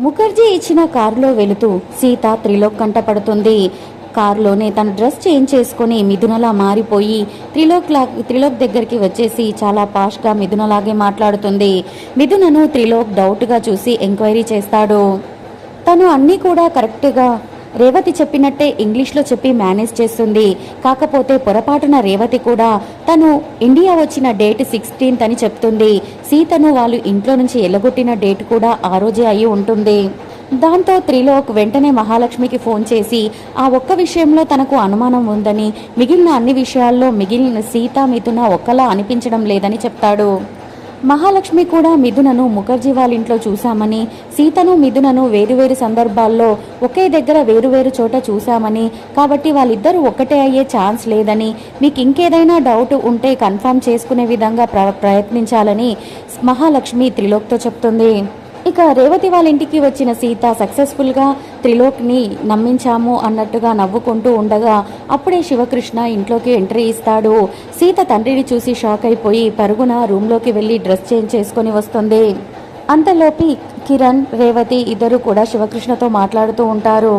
ముఖర్జీ ఇచ్చిన కారులో వెళుతూ సీత త్రిలోక్ కంటపడుతుంది. కారులోనే తన డ్రెస్ చేంజ్ చేసుకుని మిథునలా మారిపోయి త్రిలోక్ దగ్గరికి వచ్చేసి చాలా పాష్గా మిథునలాగే మాట్లాడుతుంది. మిథునను త్రిలోక్ డౌట్గా చూసి ఎంక్వైరీ చేస్తాడు. తను అన్నీ కూడా కరెక్ట్గా రేవతి చెప్పినట్టే ఇంగ్లీష్లో చెప్పి మేనేజ్ చేస్తుంది. కాకపోతే పొరపాటున రేవతి కూడా తను ఇండియా వచ్చిన డేట్ 16th అని చెప్తుంది. సీతను వాళ్ళు ఇంట్లో నుంచి ఎల్లగొట్టిన డేట్ కూడా ఆ రోజే అయి ఉంటుంది. దాంతో త్రిలోక్ వెంటనే మహాలక్ష్మికి ఫోన్ చేసి ఆ ఒక్క విషయంలో తనకు అనుమానం ఉందని, మిగిలిన అన్ని విషయాల్లో మిగిలిన సీత మిథున ఒక్కలా అనిపించడం లేదని చెప్తాడు. మహాలక్ష్మి కూడా మిథునను ముఖర్జీ వాళ్ళ ఇంట్లో చూశామని, సీతను మిథునను వేరువేరు సందర్భాల్లో ఒకే దగ్గర వేరువేరు చోట చూశామని, కాబట్టి వాళ్ళిద్దరూ ఒక్కటే అయ్యే ఛాన్స్ లేదని, మీకు ఇంకేదైనా డౌట్ ఉంటే కన్ఫర్మ్ చేసుకునే విధంగా ప్రయత్నించాలని మహాలక్ష్మి త్రిలోక్తో చెప్తుంది. ఇక రేవతి వాళ్ళ ఇంటికి వచ్చిన సీత సక్సెస్ఫుల్గా త్రిలోక్ని నమ్మించాము అన్నట్టుగా నవ్వుకుంటూ ఉండగా అప్పుడే శివకృష్ణ ఇంట్లోకి ఎంట్రీ ఇస్తాడు. సీత తండ్రిని చూసి షాక్ అయిపోయి పరుగున రూమ్లోకి వెళ్ళి డ్రెస్ చేంజ్ చేసుకొని వస్తుంది. అంతలోపి కిరణ్, రేవతి ఇద్దరు కూడా శివకృష్ణతో మాట్లాడుతూ ఉంటారు.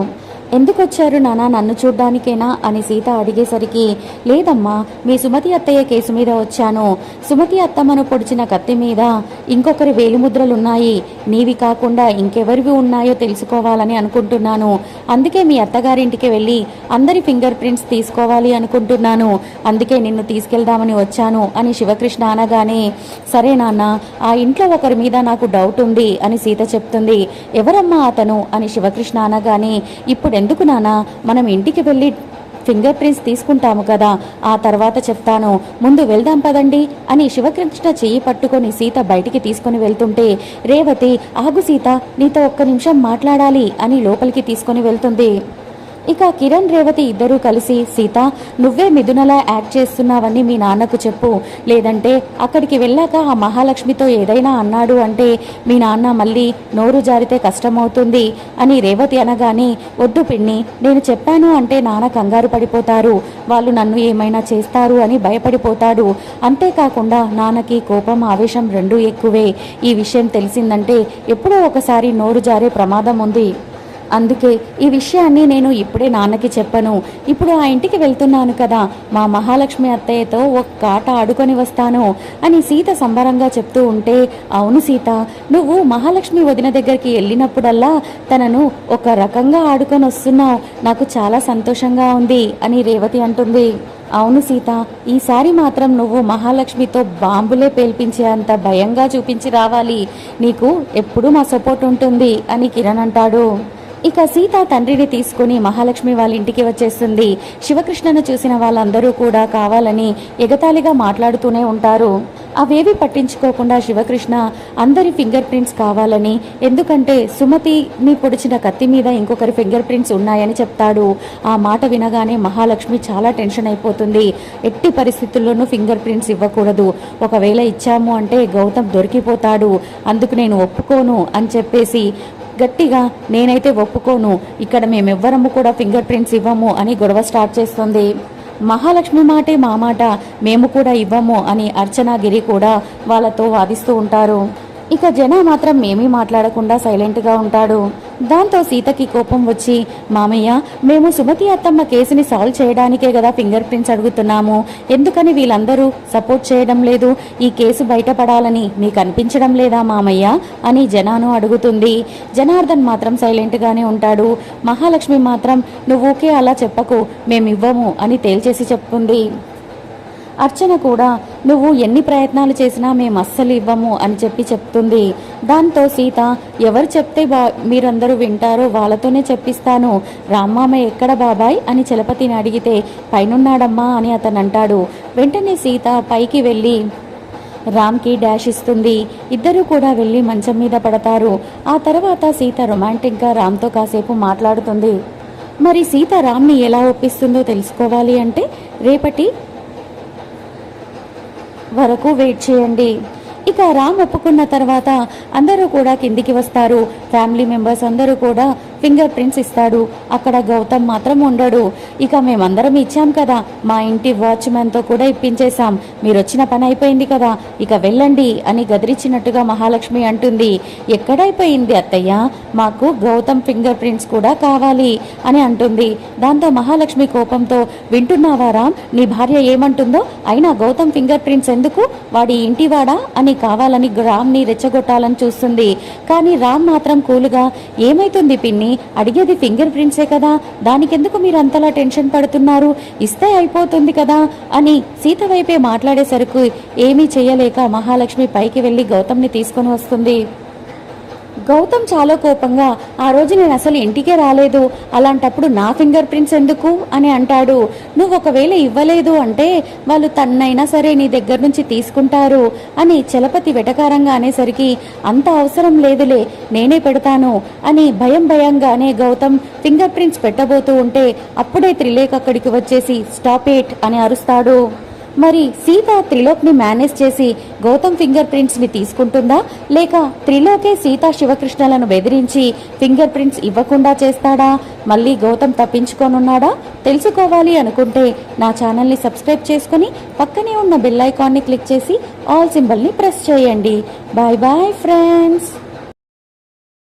ఎందుకు వచ్చారు నాన్న, నన్ను చూడ్డానికేనా అని సీత అడిగేసరికి, లేదమ్మా, మీ సుమతి అత్తయ్య కేసు మీద వచ్చాను. సుమతి అత్తమ్మను పొడిచిన కత్తి మీద ఇంకొకరి వేలిముద్రలున్నాయి, నీవి కాకుండా ఇంకెవరివి ఉన్నాయో తెలుసుకోవాలని అనుకుంటున్నాను. అందుకే మీ అత్తగారింటికి వెళ్ళి అందరి ఫింగర్ ప్రింట్స్ తీసుకోవాలి అనుకుంటున్నాను. అందుకే నిన్ను తీసుకెళ్దామని వచ్చాను అని శివకృష్ణ అనగానే, సరే నాన్న, ఆ ఇంట్లో ఒకరి మీద నాకు డౌట్ ఉంది అని సీత చెప్తుంది. ఎవరమ్మా అతను అని శివకృష్ణ అనగానే, ఇప్పుడు ఎందుకు నాన్న, మనం ఇంటికి వెళ్ళి ఫింగర్ ప్రింట్స్ తీసుకుంటాము కదా, ఆ తర్వాత చెప్తాను, ముందు వెళ్దాం పదండి అని శివకృష్ణ చెయ్యి పట్టుకొని సీత బయటికి తీసుకొని వెళ్తుంటే రేవతి, ఆగు సీత, నీతో ఒక్క నిమిషం మాట్లాడాలి అని లోపలికి తీసుకొని వెళ్తుంది. ఇక కిరణ్, రేవతి ఇద్దరూ కలిసి, సీత, నువ్వే మిథునలా యాక్ట్ చేస్తున్నావని మీ నాన్నకు చెప్పు, లేదంటే అక్కడికి వెళ్ళాక ఆ మహాలక్ష్మితో ఏదైనా అన్నాడు అంటే మీ నాన్న మళ్ళీ నోరు జారితే కష్టమవుతుంది అని రేవతి అనగానే, వద్దు పిన్ని, నేను చెప్పాను అంటే నాన్న కంగారు పడిపోతారు, వాళ్ళు నన్ను ఏమైనా చేస్తారు అని భయపడిపోతాడు. అంతేకాకుండా నాన్నకి కోపం, ఆవేశం రెండూ ఎక్కువే. ఈ విషయం తెలిసిందంటే ఎప్పుడో ఒకసారి నోరు జారే ప్రమాదం ఉంది. అందుకే ఈ విషయాన్ని నేను ఇప్పుడే నాన్నకి చెప్పను. ఇప్పుడు ఆ ఇంటికి వెళ్తున్నాను కదా, మా మహాలక్ష్మి అత్తయ్యతో ఒక ఆట ఆడుకొని వస్తాను అని సీత సంబరంగా చెప్తూ ఉంటే, అవును సీత, నువ్వు మహాలక్ష్మి వదిన దగ్గరికి వెళ్ళినప్పుడల్లా తనను ఒక రకంగా ఆడుకొని వస్తున్నావు, నాకు చాలా సంతోషంగా ఉంది అని రేవతి అంటుంది. అవును సీత, ఈసారి మాత్రం నువ్వు మహాలక్ష్మితో బాంబులే పేల్పించే అంత భయంగా చూపించి రావాలి, నీకు ఎప్పుడూ మా సపోర్ట్ ఉంటుంది అని కిరణ్ అంటాడు. ఇక సీత తండ్రిని తీసుకుని మహాలక్ష్మి వాళ్ళ ఇంటికి వచ్చేస్తుంది. శివకృష్ణను చూసిన వాళ్ళందరూ కూడా కావాలని ఎగతాళిగా మాట్లాడుతూనే ఉంటారు. అవేవి పట్టించుకోకుండా శివకృష్ణ అందరి ఫింగర్ ప్రింట్స్ కావాలని, ఎందుకంటే సుమతిని పొడిచిన కత్తి మీద ఇంకొకరి ఫింగర్ ప్రింట్స్ ఉన్నాయని చెప్తాడు. ఆ మాట వినగానే మహాలక్ష్మి చాలా టెన్షన్ అయిపోతుంది. ఎట్టి పరిస్థితుల్లోనూ ఫింగర్ ప్రింట్స్ ఇవ్వకూడదు, ఒకవేళ ఇచ్చాము అంటే గౌతమ్ దొరికిపోతాడు, అందుకు నేను ఒప్పుకోను అని చెప్పేసి గట్టిగా, నేనైతే ఒప్పుకోను, ఇక్కడ మేమెవ్వరము కూడా ఫింగర్ ప్రింట్స్ ఇవ్వము అని గొడవ స్టార్ట్ చేస్తుంది. మహాలక్ష్మి మాటే మా మాట, మేము కూడా ఇవ్వము అని అర్చనాగిరి కూడా వాళ్ళతో వాదిస్తూ ఉంటారు. ఇక జన మాత్రం ఏమీ మాట్లాడకుండా సైలెంట్గా ఉంటాడు. దాంతో సీతకి కోపం వచ్చి, మామయ్య, మేము సుమతి అత్తమ్మ కేసుని సాల్వ్ చేయడానికే కదా ఫింగర్ ప్రింట్స్ అడుగుతున్నాము, ఎందుకని వీళ్ళందరూ సపోర్ట్ చేయడం లేదు, ఈ కేసు బయటపడాలని మీకు అనిపించడం లేదా మామయ్య అని జనాను అడుగుతుంది. జనార్దన్ మాత్రం సైలెంట్గానే ఉంటాడు. మహాలక్ష్మి మాత్రం, నువ్వుకే అలా చెప్పకు, మేమివ్వము అని తేల్చేసి చెప్తుంది. అర్చన కూడా, నువ్వు ఎన్ని ప్రయత్నాలు చేసినా మేము అస్సలు ఇవ్వము అని చెప్తుంది. దాంతో సీత, ఎవరు చెప్తే మీరందరూ వింటారో వాళ్ళతోనే చెప్పిస్తాను, రామ్మామ ఎక్కడ బాబాయ్ అని చలపతిని అడిగితే, పైనున్నాడమ్మా అని అతను అంటాడు. వెంటనే సీత పైకి వెళ్ళి రామ్కి డాష్ ఇస్తుంది. ఇద్దరూ కూడా వెళ్ళి మంచం మీద పడతారు. ఆ తర్వాత సీత రొమాంటిక్గా రామ్తో కాసేపు మాట్లాడుతుంది. మరి సీత రామ్ని ఎలా ఒప్పిస్తుందో తెలుసుకోవాలి అంటే రేపటి వరకు వెయిట్ చేయండి. ఇక రామ్ ఒప్పుకున్న తర్వాత అందరూ కూడా కిందికి వస్తారు. ఫ్యామిలీ మెంబర్స్ అందరూ కూడా ఫింగర్ ప్రింట్స్ ఇస్తాడు. అక్కడ గౌతమ్ మాత్రం ఉండడు. ఇక మేమందరం ఇచ్చాం కదా, మా ఇంటి వాచ్మెన్తో కూడా ఇప్పించేశాం, మీరు వచ్చిన పని అయిపోయింది కదా, ఇక వెళ్ళండి అని గదిరిచ్చినట్టుగా మహాలక్ష్మి అంటుంది. ఎక్కడైపోయింది అత్తయ్య, మాకు గౌతమ్ ఫింగర్ ప్రింట్స్ కూడా కావాలి అని అంటుంది. దాంతో మహాలక్ష్మి కోపంతో, వింటున్నావా రామ్, నీ భార్య ఏమంటుందో, అయినా గౌతమ్ ఫింగర్ ప్రింట్స్ ఎందుకు, వాడి ఇంటివాడా అని కావాలని రామ్ని రెచ్చగొట్టాలని చూస్తుంది. కానీ రామ్ మాత్రం కూలుగా, ఏమైతుంది పిన్ని, అడిగేది ఫింగర్ ప్రింట్సే కదా, దానికెందుకు మీరు అంతలా టెన్షన్ పడుతున్నారు, ఇస్తే అయిపోతుంది కదా అని సీత వైపే మాట్లాడేసరికి ఏమీ చేయలేక మహాలక్ష్మి పైకి వెళ్ళి గౌతమ్ని తీసుకొని వస్తుంది. గౌతమ్ చాలా కోపంగా, ఆ రోజు నేను అసలు ఇంటికే రాలేదు, అలాంటప్పుడు నా ఫింగర్ ప్రింట్స్ ఎందుకు అని అంటాడు. నువ్వు ఒకవేళ ఇవ్వలేదు అంటే వాళ్ళు తన్నైనా సరే నీ దగ్గర నుంచి తీసుకుంటారు అని చలపతి వెటకారంగా అనేసరికి, అంత అవసరం లేదులే, నేనే పెడతాను అని భయంగానే గౌతమ్ ఫింగర్ ప్రింట్స్ పెట్టబోతూ ఉంటే అప్పుడే త్రిలేఖ అక్కడికి వచ్చేసి స్టాప్ ఇట్ అని అరుస్తాడు. మరి సీత త్రిలోక్ని మేనేజ్ చేసి గౌతమ్ ఫింగర్ ప్రింట్స్ని తీసుకుంటుందా, లేక త్రిలోకే సీత శివకృష్ణలను బెదిరించి ఫింగర్ ప్రింట్స్ ఇవ్వకుండా చేస్తాడా, మళ్ళీ గౌతమ్ తప్పించుకోనున్నాడా? తెలుసుకోవాలి అనుకుంటే నా ఛానల్ని సబ్స్క్రైబ్ చేసుకుని పక్కనే ఉన్న బెల్ ఐకాన్ని క్లిక్ చేసి ఆల్ సింబల్ని ప్రెస్ చేయండి. Bye bye friends.